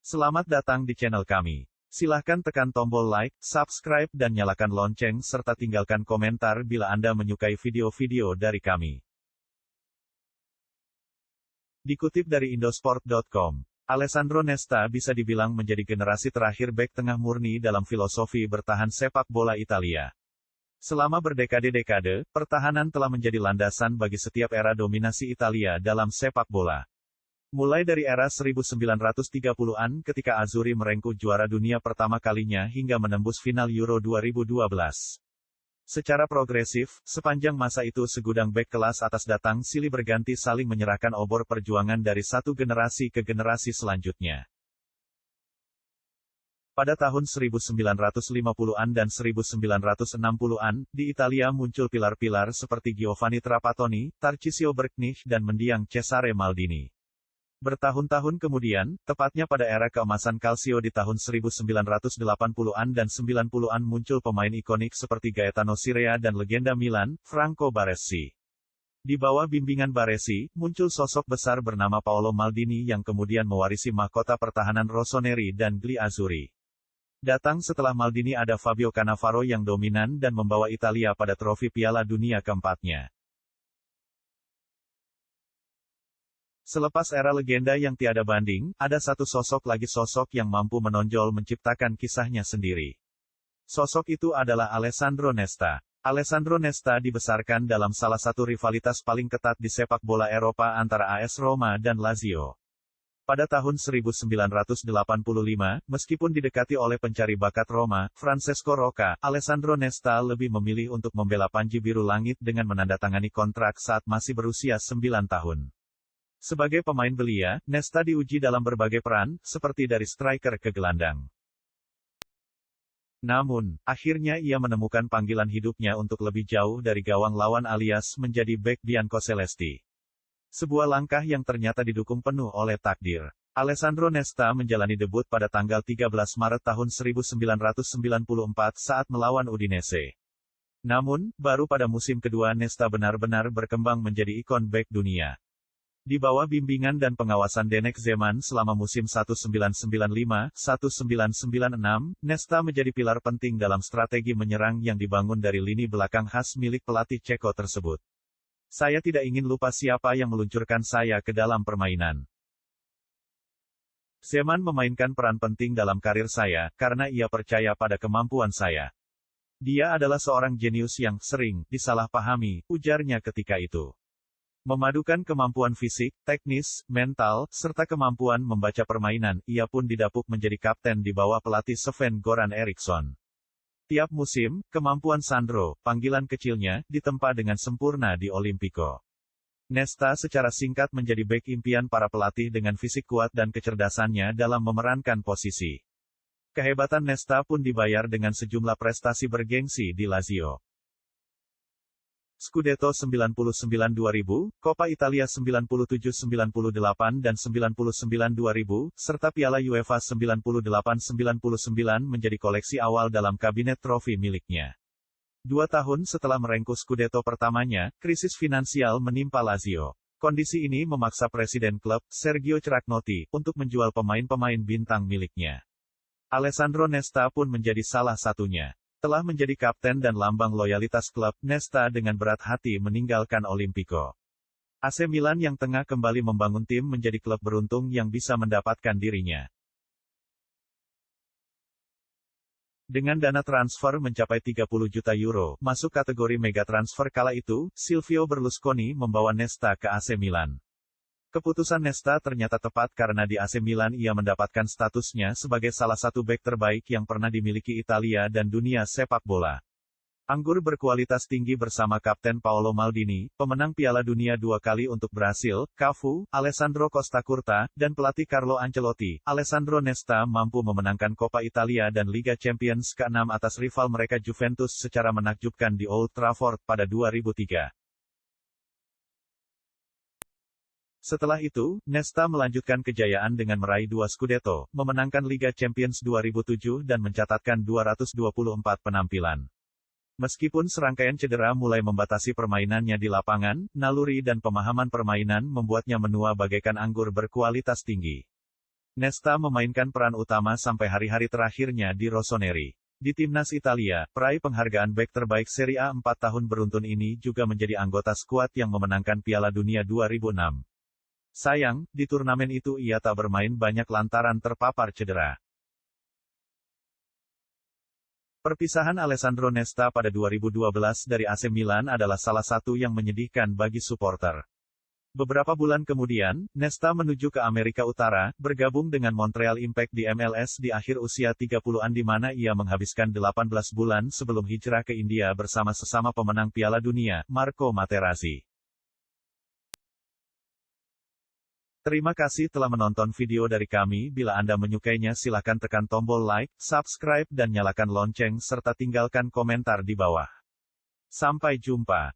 Selamat datang di channel kami. Silahkan tekan tombol like, subscribe dan nyalakan lonceng serta tinggalkan komentar bila Anda menyukai video-video dari kami. Dikutip dari Indosport.com, Alessandro Nesta bisa dibilang menjadi generasi terakhir bek tengah murni dalam filosofi bertahan sepak bola Italia. Selama berdekade-dekade, pertahanan telah menjadi landasan bagi setiap era dominasi Italia dalam sepak bola. Mulai dari era 1930-an ketika Azzurri merengkuh juara dunia pertama kalinya hingga menembus final Euro 2012. Secara progresif, sepanjang masa itu segudang bek kelas atas datang silih berganti saling menyerahkan obor perjuangan dari satu generasi ke generasi selanjutnya. Pada tahun 1950-an dan 1960-an, di Italia muncul pilar-pilar seperti Giovanni Trapattoni, Tarcisio Berknich dan mendiang Cesare Maldini. Bertahun-tahun kemudian, tepatnya pada era keemasan Calcio di tahun 1980-an dan 90-an muncul pemain ikonik seperti Gaetano Scirea dan legenda Milan, Franco Baresi. Di bawah bimbingan Baresi, muncul sosok besar bernama Paolo Maldini yang kemudian mewarisi mahkota pertahanan Rossoneri dan Gli Azzurri. Datang setelah Maldini ada Fabio Cannavaro yang dominan dan membawa Italia pada trofi Piala Dunia keempatnya. Selepas era legenda yang tiada banding, ada satu sosok lagi sosok yang mampu menonjol menciptakan kisahnya sendiri. Sosok itu adalah Alessandro Nesta. Alessandro Nesta dibesarkan dalam salah satu rivalitas paling ketat di sepak bola Eropa antara AS Roma dan Lazio. Pada tahun 1985, meskipun didekati oleh pencari bakat Roma, Francesco Rocca, Alessandro Nesta lebih memilih untuk membela Panji Biru Langit dengan menandatangani kontrak saat masih berusia 9 tahun. Sebagai pemain belia, Nesta diuji dalam berbagai peran, seperti dari striker ke gelandang. Namun, akhirnya ia menemukan panggilan hidupnya untuk lebih jauh dari gawang lawan alias menjadi bek Biancocelesti. Sebuah langkah yang ternyata didukung penuh oleh takdir. Alessandro Nesta menjalani debut pada tanggal 13 Maret tahun 1994 saat melawan Udinese. Namun, baru pada musim kedua Nesta benar-benar berkembang menjadi ikon bek dunia. Di bawah bimbingan dan pengawasan Denek Zeman selama musim 1995-1996, Nesta menjadi pilar penting dalam strategi menyerang yang dibangun dari lini belakang khas milik pelatih Ceko tersebut. Saya tidak ingin lupa siapa yang meluncurkan saya ke dalam permainan. Zeman memainkan peran penting dalam karir saya, karena ia percaya pada kemampuan saya. Dia adalah seorang jenius yang sering disalahpahami, ujarnya ketika itu. Memadukan kemampuan fisik, teknis, mental, serta kemampuan membaca permainan, ia pun didapuk menjadi kapten di bawah pelatih Sven-Goran Eriksson. Tiap musim, kemampuan Sandro, panggilan kecilnya, ditempa dengan sempurna di Olimpico. Nesta secara singkat menjadi bek impian para pelatih dengan fisik kuat dan kecerdasannya dalam memerankan posisi. Kehebatan Nesta pun dibayar dengan sejumlah prestasi bergengsi di Lazio. Scudetto 99-2000, Coppa Italia 97-98 dan 99-2000, serta Piala UEFA 98-99 menjadi koleksi awal dalam kabinet trofi miliknya. 2 tahun setelah merengkuh Scudetto pertamanya, krisis finansial menimpa Lazio. Kondisi ini memaksa presiden klub, Sergio Ceracnotti, untuk menjual pemain-pemain bintang miliknya. Alessandro Nesta pun menjadi salah satunya. Telah menjadi kapten dan lambang loyalitas klub, Nesta dengan berat hati meninggalkan Olimpico. AC Milan yang tengah kembali membangun tim menjadi klub beruntung yang bisa mendapatkan dirinya. Dengan dana transfer mencapai 30 juta euro, masuk kategori mega transfer kala itu, Silvio Berlusconi membawa Nesta ke AC Milan. Keputusan Nesta ternyata tepat karena di AC Milan ia mendapatkan statusnya sebagai salah satu bek terbaik yang pernah dimiliki Italia dan dunia sepak bola. Anggur berkualitas tinggi bersama Kapten Paolo Maldini, pemenang Piala Dunia 2 kali untuk Brasil, Cafu, Alessandro Costacurta, dan pelatih Carlo Ancelotti, Alessandro Nesta mampu memenangkan Coppa Italia dan Liga Champions ke-6 atas rival mereka Juventus secara menakjubkan di Old Trafford pada 2003. Setelah itu, Nesta melanjutkan kejayaan dengan meraih 2 Scudetto, memenangkan Liga Champions 2007 dan mencatatkan 224 penampilan. Meskipun serangkaian cedera mulai membatasi permainannya di lapangan, naluri dan pemahaman permainan membuatnya menua bagaikan anggur berkualitas tinggi. Nesta memainkan peran utama sampai hari-hari terakhirnya di Rossoneri. Di timnas Italia, peraih penghargaan bek terbaik Serie A 4 tahun beruntun ini juga menjadi anggota skuad yang memenangkan Piala Dunia 2006. Sayang, di turnamen itu ia tak bermain banyak lantaran terpapar cedera. Perpisahan Alessandro Nesta pada 2012 dari AC Milan adalah salah satu yang menyedihkan bagi supporter. Beberapa bulan kemudian, Nesta menuju ke Amerika Utara, bergabung dengan Montreal Impact di MLS di akhir usia 30-an di mana ia menghabiskan 18 bulan sebelum hijrah ke India bersama sesama pemenang Piala Dunia, Marco Materazzi. Terima kasih telah menonton video dari kami. Bila Anda menyukainya silakan tekan tombol like, subscribe dan nyalakan lonceng serta tinggalkan komentar di bawah. Sampai jumpa.